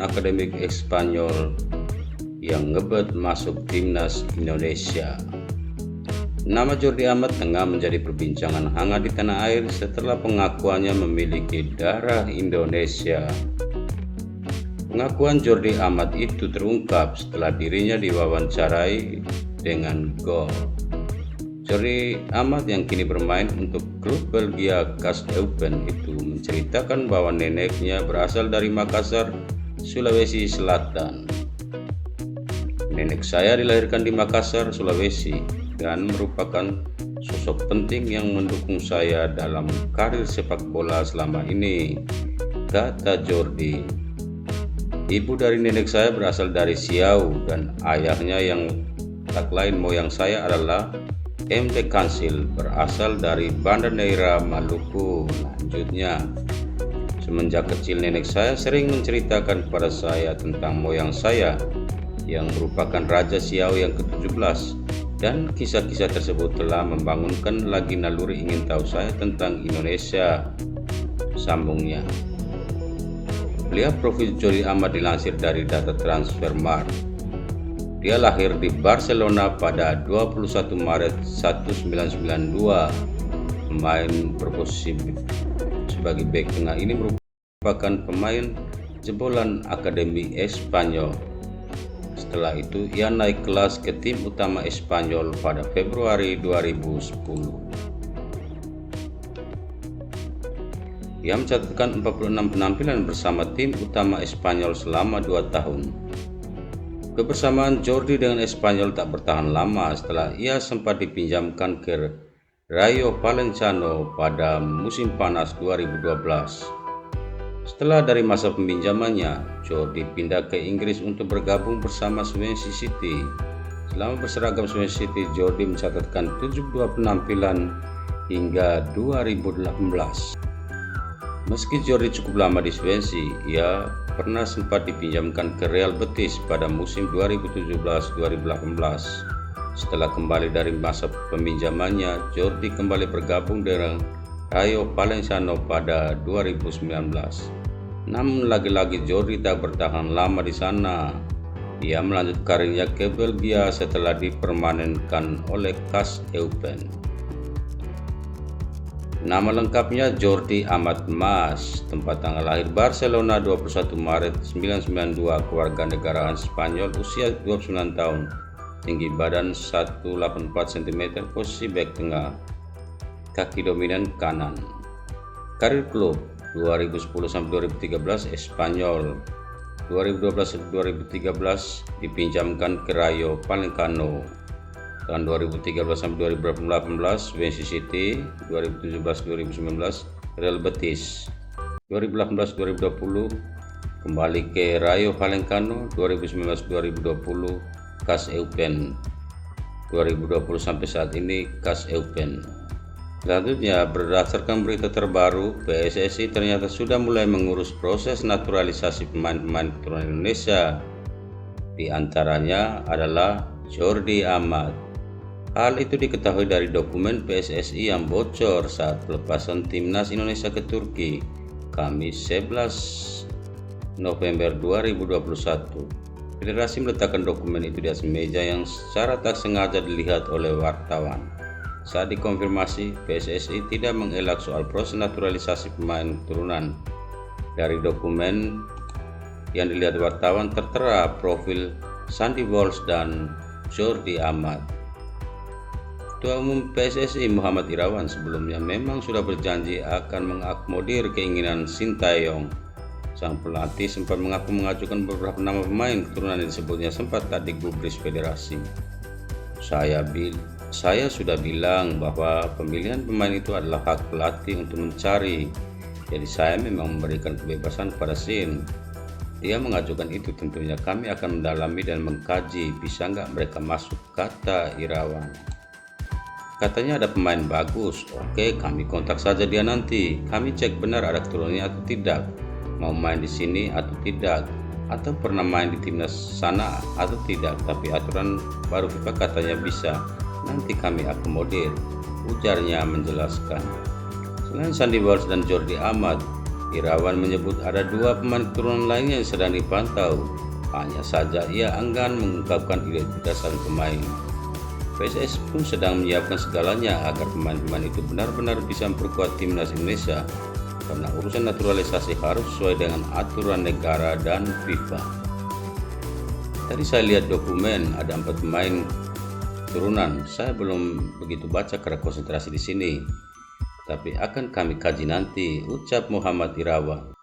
akademik Espanyol yang ngebet masuk timnas Indonesia. Nama Jordi Amat tengah menjadi perbincangan hangat di tanah air setelah pengakuannya memiliki darah Indonesia. Pengakuan Jordi Amat itu terungkap setelah dirinya diwawancarai dengan gol. Jordi Amat yang kini bermain untuk klub Belgia KAS Eupen itu menceritakan bahwa neneknya berasal dari Makassar, Sulawesi Selatan. Nenek saya dilahirkan di Makassar, Sulawesi dan merupakan sosok penting yang mendukung saya dalam karir sepak bola selama ini, kata Jordi. Ibu dari nenek saya berasal dari Siau dan ayahnya yang tak lain moyang saya adalah MD Kansil berasal dari Banda Neira, Maluku. Lanjutnya, semenjak kecil nenek saya sering menceritakan kepada saya tentang moyang saya yang merupakan Raja Siau yang ke-17 dan kisah-kisah tersebut telah membangunkan lagi naluri ingin tahu saya tentang Indonesia, sambungnya. Lihat profil Jordi Amat dilansir dari data Transfermarkt. Dia lahir di Barcelona pada 21 Maret 1992. Pemain berposisi sebagai bek tengah ini merupakan pemain jebolan Akademi Espanyol. Setelah itu ia naik kelas ke tim utama Espanyol pada Februari 2010. Ia mencatatkan 46 penampilan bersama tim utama Espanyol selama 2 tahun. Kebersamaan Jordi dengan Espanyol tak bertahan lama setelah ia sempat dipinjamkan ke Rayo Vallecano pada musim panas 2012. Setelah dari masa peminjamannya, Jordi pindah ke Inggris untuk bergabung bersama Swansea City. Selama berseragam Swansea City, Jordi mencatatkan 72 penampilan hingga 2018. Meski Jordi cukup lama di Swansea, ia pernah sempat dipinjamkan ke Real Betis pada musim 2017-2018. Setelah kembali dari masa peminjamannya, Jordi kembali bergabung dengan Rayo Vallecano pada 2019. Namun lagi-lagi Jordi tak bertahan lama di sana. Ia melanjut karirnya ke Belgia setelah dipermanenkan oleh KAS Eupen. Nama lengkapnya Jordi Amat Mas, tempat tanggal lahir Barcelona 21 Maret 1992, kewarganegaraan Spanyol, usia 29 tahun, tinggi badan 184 cm, posisi bek tengah, kaki dominan kanan. Karir klub 2010-2013 Espanyol, 2012-2013 dipinjamkan ke Rayo Vallecano. Tahun 2013-2018 Swansea City, 2017-2019 Real Betis, 2018-2020 kembali ke Rayo Vallecano, 2019-2020 KAS Eupen, 2020 sampai saat ini KAS Eupen. Selanjutnya, berdasarkan berita terbaru, PSSI ternyata sudah mulai mengurus proses naturalisasi pemain-pemain keturunan Indonesia. Di antaranya adalah Jordi Amat. Hal itu diketahui dari dokumen PSSI yang bocor saat pelepasan timnas Indonesia ke Turki, Kamis 11 November 2021. Federasi meletakkan dokumen itu di atas meja yang secara tak sengaja dilihat oleh wartawan. Saat dikonfirmasi, PSSI tidak mengelak soal proses naturalisasi pemain keturunan. Dari dokumen yang dilihat wartawan tertera profil Sandy Walsh dan Jordi Amat. Ketua Umum PSSI Muhammad Irawan sebelumnya memang sudah berjanji akan mengakomodir keinginan Sintayong. Sang pelatih sempat mengaku mengajukan beberapa nama pemain keturunan yang disebutnya sempat tak digubris federasi. Saya sudah bilang bahwa pemilihan pemain itu adalah hak pelatih untuk mencari. Jadi saya memang memberikan kebebasan kepada Sin. Dia mengajukan itu, tentunya kami akan mendalami dan mengkaji bisa nggak mereka masuk, kata Irawan. Katanya ada pemain bagus, oke kami kontak saja dia nanti. Kami cek benar ada keturunannya atau tidak, mau main di sini atau tidak, atau pernah main di timnas sana atau tidak. Tapi aturan baru FIFA katanya bisa, nanti kami akomodir, ujarnya menjelaskan. Selain Sandy Walsh dan Jordi Amat, Irawan menyebut ada 2 pemain keturunan lainnya yang sedang dipantau. Hanya saja ia enggan mengungkapkan identitas sang pemain. PSS pun sedang menyiapkan segalanya agar pemain-pemain itu benar-benar bisa memperkuat timnas Indonesia, karena urusan naturalisasi harus sesuai dengan aturan negara dan FIFA. Tadi saya lihat dokumen ada 4 pemain turunan. Saya belum begitu baca karena konsentrasi di sini, tapi akan kami kaji nanti, ucap Muhammad Irawan.